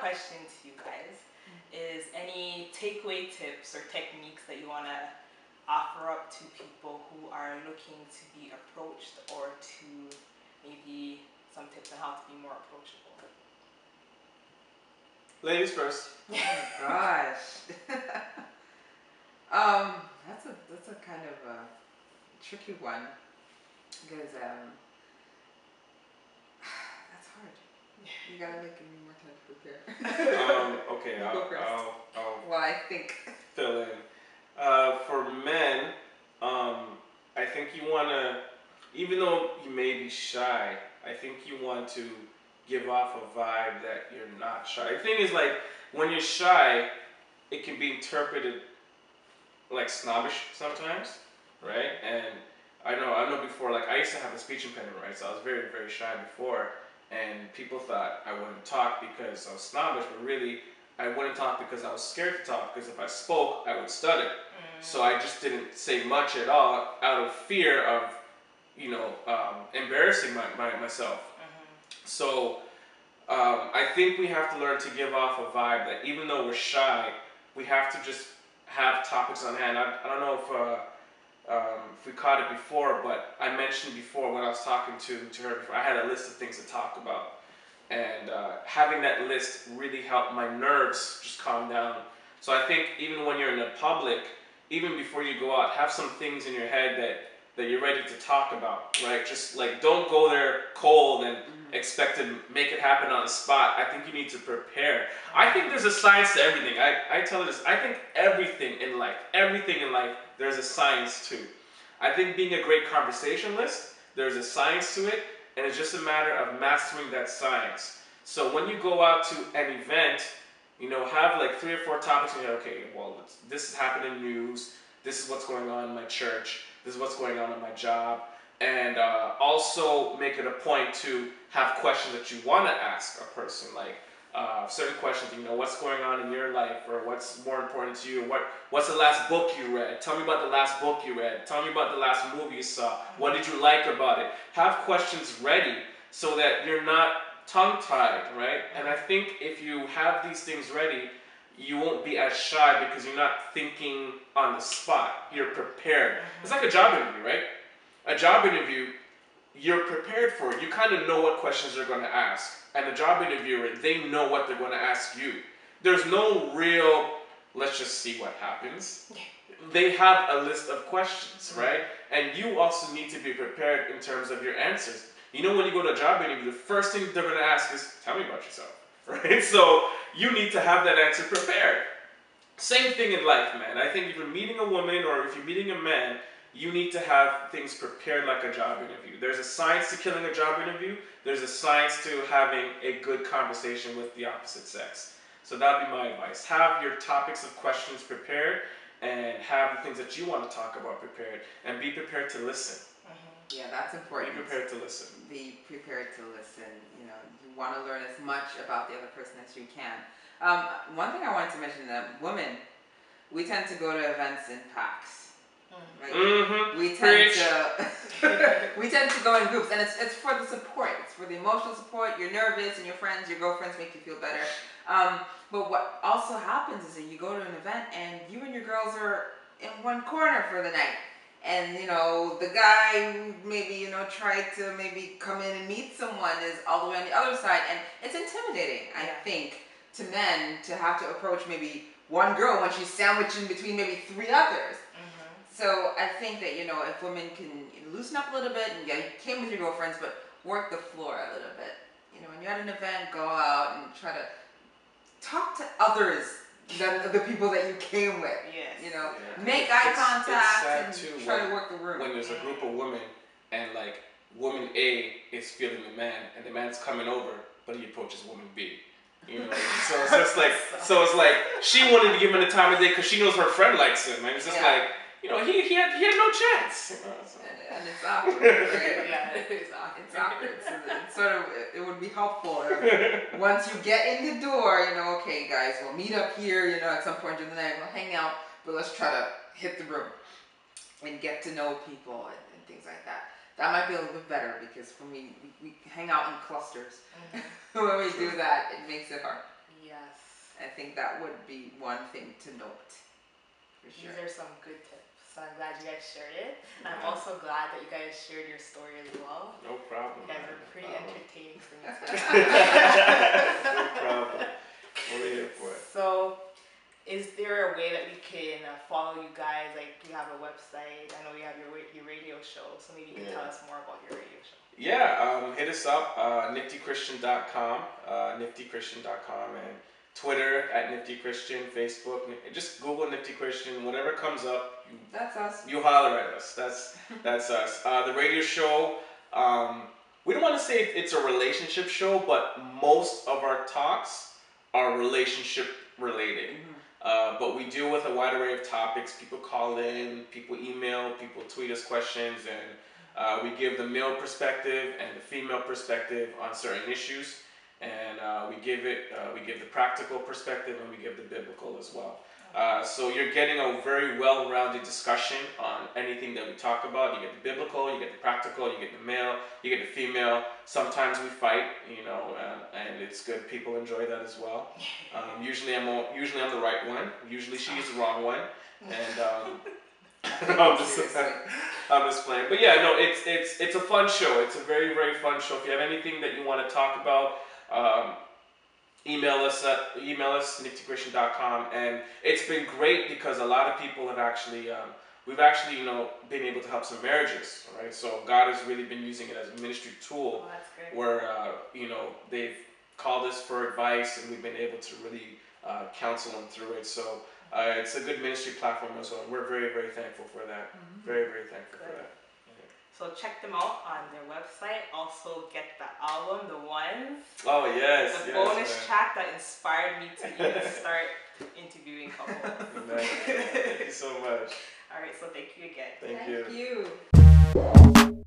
question to you guys is any takeaway tips or techniques that you want to offer up to people who are looking to be approached, or to maybe some tips on how to be more approachable? Ladies first. Oh gosh. That's a kind of a tricky one, because that's hard. You gotta give me more time to prepare. Okay, You go first. I'll Well, I think. fill in. For men, I think you want to, even though you may be shy, I think you want to give off a vibe that you're not shy. The thing is, like, when you're shy, it can be interpreted like snobbish sometimes, right? And I know before, like, I used to have a speech impediment, right? So I was very, very shy before, and people thought I wouldn't talk because I was snobbish, but really, I wouldn't talk because I was scared to talk, because if I spoke, I would stutter. So I just didn't say much at all out of fear of, embarrassing myself. So I think we have to learn to give off a vibe that even though we're shy, we have to just have topics on hand. I don't know if we caught it before, but I mentioned before when I was talking to her before, I had a list of things to talk about. And having that list really helped my nerves just calm down. So I think even when you're in the public, even before you go out, have some things in your head that you're ready to talk about, right? Just like, don't go there cold and expect to make it happen on the spot. I think you need to prepare. I think there's a science to everything. I tell you this, I think everything in life, there's a science to. I think being a great conversationalist, there's a science to it, and it's just a matter of mastering that science. So when you go out to an event, have like 3 or 4 topics and you're okay, well, this is happening in news, this is what's going on in my church, this is what's going on in my job, and also make it a point to have questions that you want to ask a person, like certain questions, what's going on in your life, or what's more important to you, what's the last book you read, tell me about the last book you read, tell me about the last movie you saw, what did you like about it. Have questions ready so that you're not tongue-tied, right? And I think if you have these things ready, you won't be as shy because you're not thinking on the spot. You're prepared. It's like a job interview, right? A job interview, you're prepared for it. You kind of know what questions they're going to ask. And the job interviewer, they know what they're going to ask you. There's no real, let's just see what happens. They have a list of questions, right? And you also need to be prepared in terms of your answers. When you go to a job interview, the first thing they're going to ask is, tell me about yourself, right? So you need to have that answer prepared. Same thing in life, man. I think if you're meeting a woman or if you're meeting a man, you need to have things prepared like a job interview. There's a science to killing a job interview. There's a science to having a good conversation with the opposite sex. So that would be my advice. Have your topics of questions prepared, and have the things that you want to talk about prepared, and be prepared to listen. Yeah, that's important. Be prepared to listen. Be prepared to listen. You want to learn as much about the other person as you can. One thing I wanted to mention, that women, we tend to go to events in packs. Right? We tend to go in groups, and it's for the support. It's for the emotional support. You're nervous, and your friends, your girlfriends make you feel better. But what also happens is that you go to an event, and you and your girls are in one corner for the night. And, the guy who maybe, tried to maybe come in and meet someone is all the way on the other side. And it's intimidating, I think, to men to have to approach maybe one girl when she's sandwiched in between maybe 3 others. So I think that, if women can loosen up a little bit, and you came with your girlfriends, but work the floor a little bit. When you're at an event, go out and try to talk to others than the people that you came with. Make eye contact and try to work the room. When there's a group of women and like woman A is feeling the man and the man's coming over, but he approaches woman B. So it's just like, she wanted to give him the time of day because she knows her friend likes him, and it's just like, he had no chance. And it's awkward. Right? It's awkward. So it would be helpful if once you get in the door, okay, guys, we'll meet up here, at some point during the night, we'll hang out, but let's try to hit the room and get to know people and things like that. That might be a little bit better, because when we hang out in clusters, when we do that, it makes it hard. Yeah, I think that would be one thing to note. For sure. These are some good tips. So I'm glad you guys shared it. And I'm also glad that you guys shared your story as well. No problem. You guys are pretty entertaining for me too. No problem. What are we here for? So, is there a way that we can follow you guys? Like, you have a website. I know you have your radio show. So maybe you can tell us more about your radio show. Yeah, hit us up, niftychristian.com, niftychristian.com, and Twitter at Nifty Christian, Facebook, just Google Nifty Christian, whatever comes up. That's us. You holler at us. That's us. The radio show, we don't want to say it's a relationship show, but most of our talks are relationship related. But we deal with a wide array of topics. People call in, people email, people tweet us questions, and we give the male perspective and the female perspective on certain issues. And we give the practical perspective, and we give the biblical as well. So you're getting a very well-rounded discussion on anything that we talk about. You get the biblical, you get the practical, you get the male, you get the female. Sometimes we fight, and it's good. People enjoy that as well. Usually I'm the right one. Usually she's the wrong one, and I'm just playing. But yeah, no, it's a fun show. It's a very, very fun show. If you have anything that you want to talk about, email us niftychristian.com. And it's been great because a lot of people have actually we've actually been able to help some marriages, right? So God has really been using it as a ministry tool. Oh, that's great. Where they've called us for advice, and we've been able to really counsel them through it. So it's a good ministry platform as well. We're very, very thankful for that. Very, very thankful for that. So check them out on their website. Also get the album, The Ones. Oh yes. The bonus track that inspired me to even start interviewing couples. Thank you so much. All right, so thank you again. Thank you. Thank you.